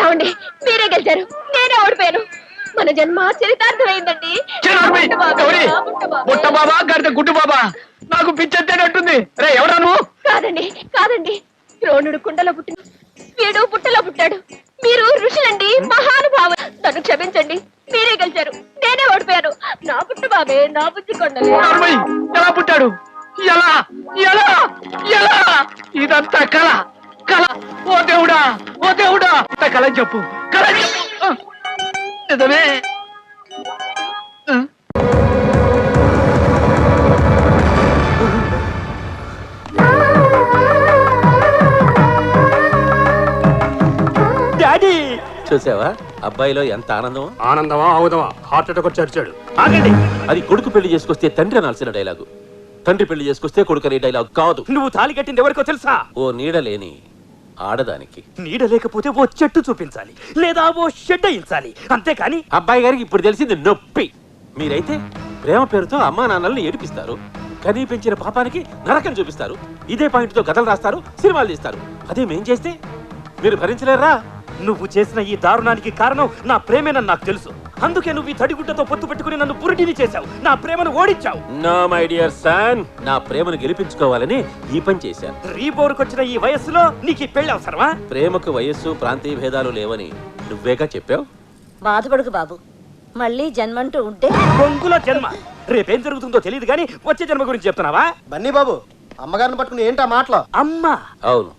ఏమండి మీరే గెలిచారు, నేనే ఓడిపోయాను. మన జన్మ చరితార్థమైందండి. గుడ్డు బాబా నాకు పిచ్చెత్తేనట్టుంది. రే ఎవరా నువ్వు? కాదండి కాదండి, ద్రోణుడు కుండలో పుట్టిన వీడు పుట్టలో పుట్టాడు. మీరు ఋషులండి, మహానుభావులు. నన్ను క్షమించండి, మీరే గెలిచారు, నేనే ఓడిపోయాను. నా పుట్టు బాబే, నా బుజ్జి కొండలే. ఎలా పుట్టాడు? ఎలా ఎలా ఎలా? ఇదంతా కళ కళ. ఓ దేవుడా ఓ దేవుడా, కళ చెప్పు కళ చెప్పు. నిజమే. చూసావా అబ్బాయిలో ఎంత ఆనందం? ఆనందమా ఆవుదమా? హార్ట్ అటాక్ వచ్చి అరిచాడు. ఆగండి. అది కొడుకు పెళ్లి చేసుకొస్తే తండ్రి అనాల్సిన డైలాగు, తండ్రి పెళ్లి చేసుకొస్తే కొడుకు అనే డైలాగ్ కాదు. నువ్వు తాళి కట్టింది ఎవరికో తెలుసా? ఓ నీడ లేని ఆడదానికి. నీడ లేకపోతే ఓ చెట్టు చూపించాలి, లేదా ఓ షెడ్ అయించాలి, అంతేకాని. అబ్బాయి గారికి ఇప్పుడు తెలిసింది నొప్పి. మీరైతే ప్రేమ పేరుతో అమ్మా నాన్నల్ని ఏడిపిస్తారు, కనీ పెంచిన పాపానికి నరకం చూపిస్తారు, ఇదే పాయింట్ తో కథలు రాస్తారు, సినిమాలు తీస్తారు. అదే మేం చేస్తే మీరు భరించలేరా? నువ్వు చేసిన ఈ దారుణానికి కారణం నా ప్రేమేనని నాకు తెలుసు. అందుకే నువ్వు ఈ తడిగుడ్డతో పొత్తు పెట్టుకుని నన్ను పురిటిని చేశావు, నా ప్రేమను ఓడించావు. నో మై డియర్ సన్, నా ప్రేమను గెలిపించుకోవాలని ఈ పని చేశాను. రీబోర్కొచ్చిన ఈ వయస్సులో నీకు ఈ పెళ్లి అవసరమా? ప్రేమకు వయస్సు ప్రాంతీయ భేదాలు లేవని నువ్వేగా చెప్పావు. బాధపడుకు బాబు, మళ్ళీ జన్మంటూ ఉంటే బొంగుల జన్మ. రేపేం జరుగుతుందో తెలియదు కానీ వచ్చే జన్మ గురించి చెప్తున్నావా? బన్నీ బాబు, అమ్మగారిని పట్టుకుని ఏంటా మాటలు? అమ్మా? అవును,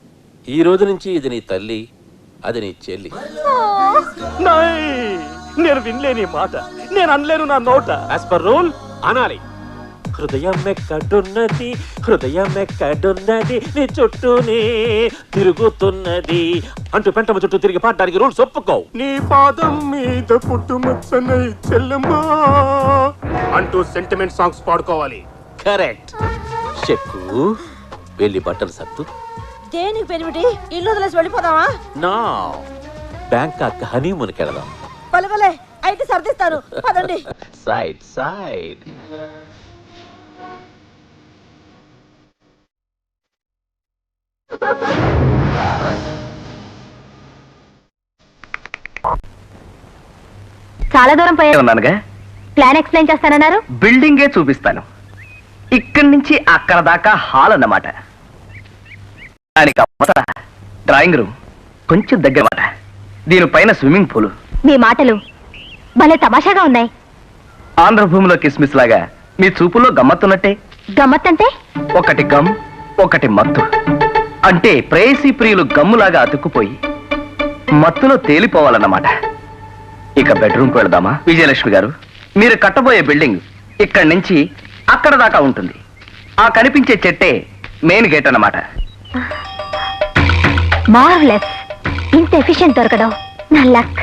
ఈ రోజు నుంచి ఇది నీ తల్లి, అది నీ చెల్లి. నేను వినలేని మాట, నేను అనలేను నా నోట. యాజ్ పర్ రూల్ అనాలి. హృదయం ఎక్కడున్నది, హృదయం ఎక్కడున్నది, నీ చుట్టూనే తిరుగుతున్నది అంటూ పెంటమ్మ చుట్టూ తిరిగి పాడడానికి రూల్స్ ఒప్పుకో. నీ పాదం మీద పుట్టుమచ్చనై చెల్లమ్మా అంటూ సెంటిమెంట్ సాంగ్స్ పాడుకోవాలి. కరెక్ట్. చెక్కు వెళ్ళి బట్టలు సత్తు. దేనికి పెనిమిటి? ఇల్లు వదిలేసి వెళ్ళిపోదామా? నా బ్యాంకాక్ హనీమూన్కి వెళదాం. పలవలే అయితే సర్దిస్తాను, పదండి. Side side. చాలా దూరం ఉన్నానుగా. ప్లాన్ ఎక్స్ప్లెయిన్ చేస్తానన్నారు. బిల్డింగే చూపిస్తాను. ఇక్కడి నుంచి అక్కడ దాకా హాల్ అన్నమాట. దానికి అవతల డ్రాయింగ్ రూమ్, కొంచెం దగ్గర మాట. దీనిపైన స్విమ్మింగ్ పూల్. మీ మాటలు భలే తమాషాగా ఉన్నాయి. ఆంధ్రభూమిలో కిస్మిస్ లాగా మీ చూపుల్లో గమ్మత్తున్నట్టే. గమ్మత్తంటే? ఒకటి గమ్, ఒకటి మత్తు. అంటే ప్రేయసీ ప్రియులు గమ్ములాగా అతుక్కుపోయి మత్తులో తేలిపోవాలన్నమాట. ఇక బెడ్రూమ్కి వెళదామా? విజయలక్ష్మి గారు, మీరు కట్టబోయే బిల్డింగ్ ఇక్కడి నుంచి అక్కడ దాకా ఉంటుంది. ఆ కనిపించే చెట్టే మెయిన్ గేట్ అన్నమాట. మార్వెలస్. ఇంత ఎఫిషియెంట్ దొరకడం నా లక్.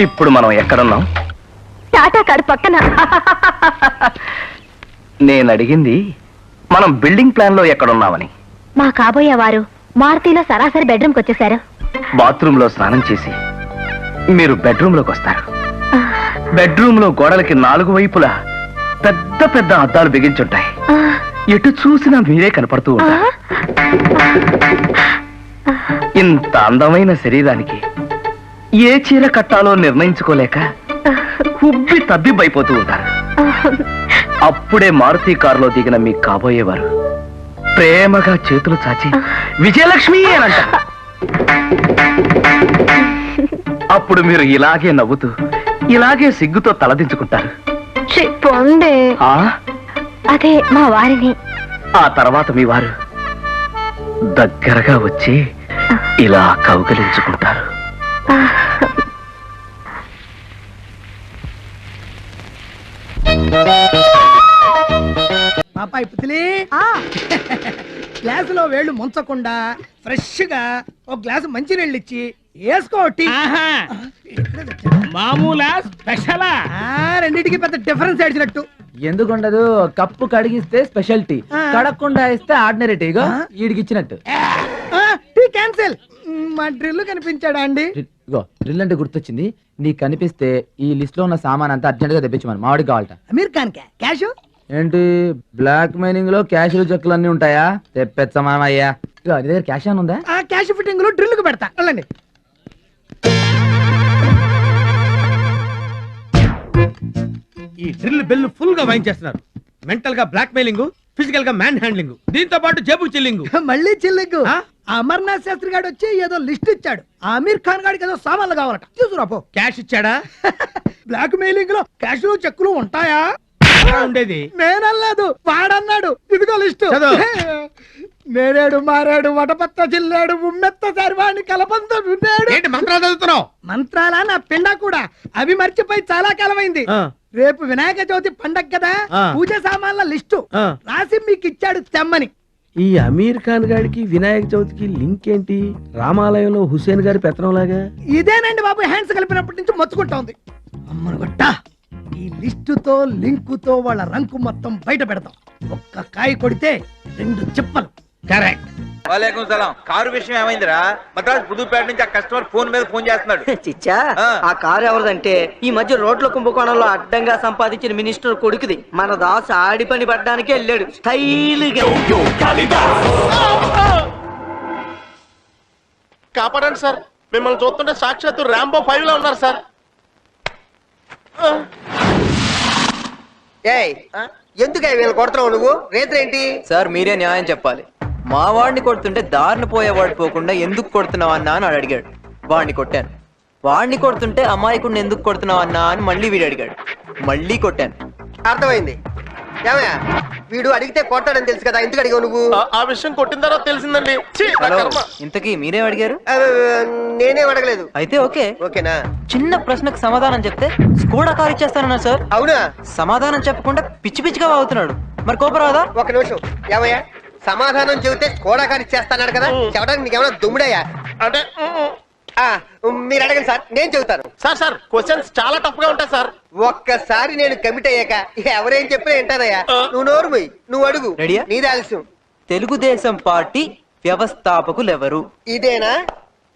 ఇప్పుడు మనం ఎక్కడున్నాం? టాటా కార్ పక్కన. నేను అడిగింది మనం బిల్డింగ్ ప్లాన్ లో ఎక్కడున్నామని. మా కాబోయే వారు మారుతిలో సరాసరి బెడ్రూమ్కి వచ్చేసారు. బాత్రూమ్ లో స్నానం చేసి మీరు బెడ్రూమ్ లోకి వస్తారు. బెడ్రూమ్ లో గోడలకి 4 వైపులా పెద్ద పెద్ద అద్దాలు బిగించుంటాయి. ఎటు చూసినా మీరే కనపడుతూ ఉంటారు. ఇంత అందమైన శరీరానికి ఏ చీర కట్టాలో నిర్ణయించుకోలేక ఉబ్బి తబ్బిబ్బైపోతూ ఉంటారు. అప్పుడే మారుతి కారులో దిగిన మీ కాబోయేవారు ప్రేమగా చేతులు చాచి విజయలక్ష్మి అని అంటారు. అప్పుడు మీరు ఇలాగే నవ్వుతూ ఇలాగే సిగ్గుతో తలదించుకుంటారు. అదే మా వారిని. ఆ తర్వాత మీ వారు దగ్గరగా వచ్చి ఇలా కౌగిలించుకుంటారు. పాపాయి పుత్లి గ్లాసులో వేళ్ళు ముంచకుండా ఫ్రెష్ గా ఒక గ్లాసు మంచి నీళ్ళు ఇచ్చి వేసుకోటి మామూలా స్పెషలా రెండింటికి పెద్ద డిఫరెన్స్ ఏడ్చినట్టు. ఎందుకుండదు, కప్పు కడిగిస్తే స్పెషల్ టీ, కడగకుండా ఇస్తే ఆర్డినరీ టీగా వీడికి ఇచ్చినట్టు. Tea cancel. మా డ్రిల్ కనిపించాడా అండి? ఇగో డ్రిల్ అంటే గుర్తొచ్చింది, నీకు కనిపిస్తే ఈ లిస్ట్ లో ఉన్న సామాన్ అంతా అర్జెంట్ గా తెప్పించమని మామిడికి కావాలట. అమీర్ ఖాన్ క్యాష్ ఏంటి బ్లాక్ మైనింగ్ లో క్యాష్ చెక్కులు అన్ని ఉంటాయా? తెప్పించమయ్యా. ఇగో నీ దగ్గర క్యాష్ అని ఉందా? ఆ క్యాష్ ఫిట్టింగ్ లో డ్రిల్ కు పెడతా. వెళ్ళండి. ఈ డ్రిల్ బిల్ ఫుల్ గా వాయించేస్తున్నారు. మెంటల్ గా బ్లాక్ మెయిలింగ్, ఫిజికల్ గా మ్యాన్ హ్యాండ్లింగ్, దీంతో పాటు జేబు చిల్లింగ్. మళ్ళీ చిల్లింగు. అమర్నాథ్ శాస్త్రి గారు వచ్చి ఏదో లిస్ట్ ఇచ్చాడు. అమీర్ ఖాన్ గారికి ఏదో సామాన్లు కావాలట. తీసుకురాపో. క్యాష్ ఇచ్చాడా? బ్లాక్ మెయిలింగ్ లో క్యాష్ లో చెక్కులు ఉంటాయా? ఉండేది నేనల్లేదు, వాడన్నాడు. ఇదిగో లిస్టు. నేరేడు మారేడు వటపత్త జిల్లాడు ఉమ్మెత్త సర్వాణి కలపంతో ఉన్నాడు. ఏంటి మంత్రాలు చదువుతున్నావు? మంత్రాలా నా పిండా కూడా. అవి మర్చిపోయి చాలా కాలమైంది. రేపు వినాయక చవితి పండగ కదా, పూజ సామాన్ల లిస్టు రాసి మీకు ఇచ్చాడు తెమ్మని. ఈ అమీర్ ఖాన్ గారికి వినాయక చవితికి లింక్ ఏంటి? రామాలయంలో హుసేన్ గారి పెత్తనం లాగా. ఇదేనండి బాబు, హ్యాండ్స్ కలిపినప్పటి నుంచి మొత్తుకుంటా ఉంది. అమ్మను గొట్ట, ఈ లిస్టుతో లింకుతో వాళ్ళ రంకు మొత్తం బయట పెడతాం. ఒక్క కాయ కొడితే 2 చిప్పలు. కరెక్ట్. వాలేకుం సలాం. కారు విషయం ఏమైందిరా? మద్రాస్ పుదుపేట నుంచి ఆ కస్టమర్ ఫోన్ మీద ఫోన్ చేస్తున్నాడు. చిచ్చా, ఆ కారు ఎవరిదంటే ఈ మధ్య రోడ్ల కుంభకోణంలో అడ్డంగా సంపాదించిన మినిస్టర్ కొడుకుది. మన దాసు ఆడి పని పడ్డానికి వెళ్ళాడు స్టైల్గా. కాపాడండి సార్, మిమ్మల్ని చూస్తుంటే సాక్షాత్తు రాంబో 5 లో ఉన్నారు సార్. ఎందుకు వీళ్ళు కొడుతున్నావు నువ్వు? రేత్రేంటి సార్? మీరే న్యాయం చెప్పాలి. మా వాడిని కొడుతుంటే దారిని పోయేవాడు పోకుండా ఎందుకు కొడుతున్నావు అన్నా అని అడిగాడు. వాడిని కొట్టాను. వాడిని కొడుతుంటే అమాయకుడిని ఎందుకు కొడుతున్నావు అన్నా అని మళ్ళీ వీడు అడిగాడు. మళ్ళీ కొట్టాను. అర్థమైంది. ఏమయ్యా, వీడు అడిగితే కొడతాడని తెలుసు కదా, ఎందుకు అడిగావు నువ్వు? ఆ విషయం కొట్టిన తర్వాత తెలిసిందండి. ఇంతకీ మీరేం అడిగారు? నేనేం అడగలేదు. అయితే ఓకే. ఓకేనా? చిన్న ప్రశ్నకు సమాధానం చెప్తే స్కూడా కారు ఇచ్చేస్తానన్నా సార్. అవునా? సమాధానం చెప్పకుండా పిచ్చి పిచ్చిగా వాగుతున్నాడు. మరి కోపరాదా? ఒక నిమిషం. ఏమయ్యా, సమాధానం చెబితే స్కూడా కారు ఇచ్చేస్తాడు కదా, చెప్పడానికి నీకేమైనా దుమ్ముడయ్యా? అంటే మీరు అడగండి సార్, నేను చెబుతాను. సార్ క్వశ్చన్స్ చాలా టఫ్ గా ఉంటాయి సార్. ఒక్కసారి నేను కమిట్ అయ్యాక ఎవరేం చెప్పినా వింటారయ్యా. నువ్వు నోరు పోయి, నువ్వు అడుగు. నీది ఆలస్యం. తెలుగుదేశం పార్టీ వ్యవస్థాపకులు ఎవరు? ఇదేనా?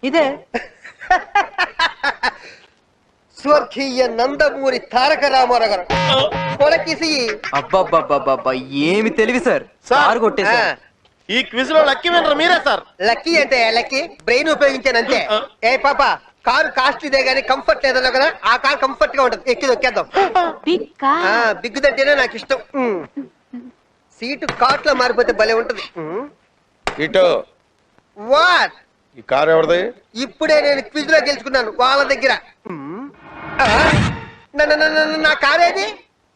ఇదే. స్వర్గీయ నందమూరి తారక రామారావు గారు. అబ్బబ్బబ్బబ్బబ్బా, ఏమి తెలివి సార్. సార్ కొట్టేసా. ఈ క్విజ్ లో లక్కీ విన్నర్ మీరే సార్. లక్కీ అంటే లక్కీ బ్రెయిన్ ఉపయోగించాను అంతే. ఏ పాప, కారు కాస్ట్లీదే గానీ కంఫర్ట్ లేదన్నా కదా, ఆ కారు కంఫర్ట్ గా ఉంటుంది. ఎక్కి దొక్కేద్దాం. బిగ్గుదంటేనే నాకు ఇష్టం. సీటు కాట్ లో మారిపోతే భలే ఉంటది. ఇటు వాట్? ఈ కారు ఎవరిది? ఇప్పుడే నేను క్విజ్ లో గెలుచుకున్నాను వాళ్ళ దగ్గర. నా కారేది?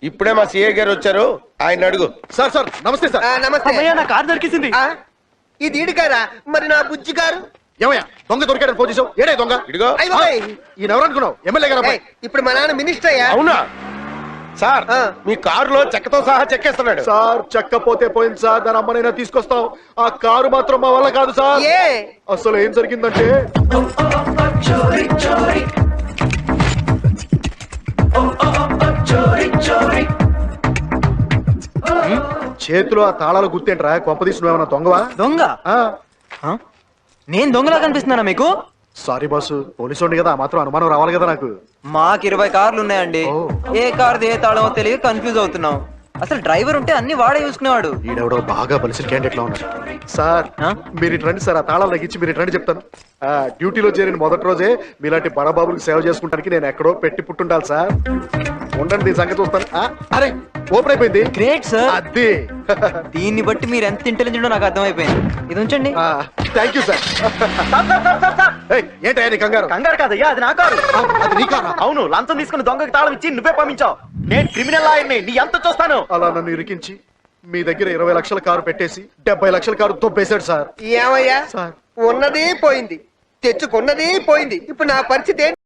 ఇప్పుడే మా సిఐ గారు వచ్చారు, ఆయన అడుగు. సార్ నమస్తే సార్. నమస్తే. నా కారు దొరికింది. ఇది ఈడు కారా? మరి నా బుజ్జి కారు? ఏమయ్యా, దొంగ దొరికాడని ఫోన్ చేసావు? ఏడే దొంగ? ఇదిగో. ఈయన ఎవరు అనుకున్నావు? ఎమ్మెల్యే గారు. ఇప్పుడు మా నాన్న మినిస్టర్ అయ్యా. అవునా సార్? మీ కారులో చెక్కతో సహా చెక్కేస్తున్నాడు సార్. చెక్కపోతే పోయింది సార్, దాని అమ్మనైనా తీసుకొస్తాం. ఆ కారు మాత్రం మా వల్ల కాదు సార్. అసలు ఏం జరిగిందంటే, చేతిలో ఆ తాళాలు గుర్తేంట్రా? కొంపదీసి నువ్వేమన్నా దొంగవా? దొంగ? నేను దొంగలా కనిపిస్తున్నానా మీకు? సారీ బాసు, పోలీసు కదా, మాత్రం అనుమానం రావాలి కదా నాకు. మాకు 20 కార్లు ఉన్నాయండి. ఏ కార్ ఏ తాళమో తెలియక కన్ఫ్యూజ్ అవుతున్నాం. అసలు డ్రైవర్ ఉంటే అన్ని వాడే చూసుకునేవాడు. ఈడెవడో బాగా బలిసిన క్యాండిడేట్ లో ఉన్నాడు సార్. మీరు ఇటు రండి సార్, ఆ తాళాలు తగ్గించి మీరు ఇటు రండి చెప్తాను. డ్యూటీలో చేరిన మొదటి రోజే మీలాంటి బడబాబులకు సేవ చేసుకుంటానికి నేను ఎక్కడో పెట్టి పుట్టుండాలి సార్. ఉండండి, దీని సంగతి చూస్తాను. అరే ఓపెన్ అయిపోయింది. Great sir. అదే, దీన్ని బట్టి మీరు ఎంత ఇంటెలిజెంట్ నాకు అర్థమైపోయింది. ఇది ఉంచండి. Thank you sir. ఏంటయ్యా నీ కంగారు? కంగారు కాదయ్యా, అది నా కారు. అది నీ కారా? అవును, లంచం తీసుకుని దొంగకి తాళం ఇచ్చి నువ్వే పంపించావు. నేను క్రిమినల్ లాయర్ని, నీ ఎంత చూస్తాను. అలా నన్ను ఇరికించి మీ దగ్గర 20 లక్షల కారు పెట్టేసి 70 లక్షల కారు తొప్పేశాడు సార్. ఏమయ్యా, ఉన్నది పోయింది, తెచ్చుకున్నది పోయింది. ఇప్పుడు నా పరిస్థితి ఏంటి?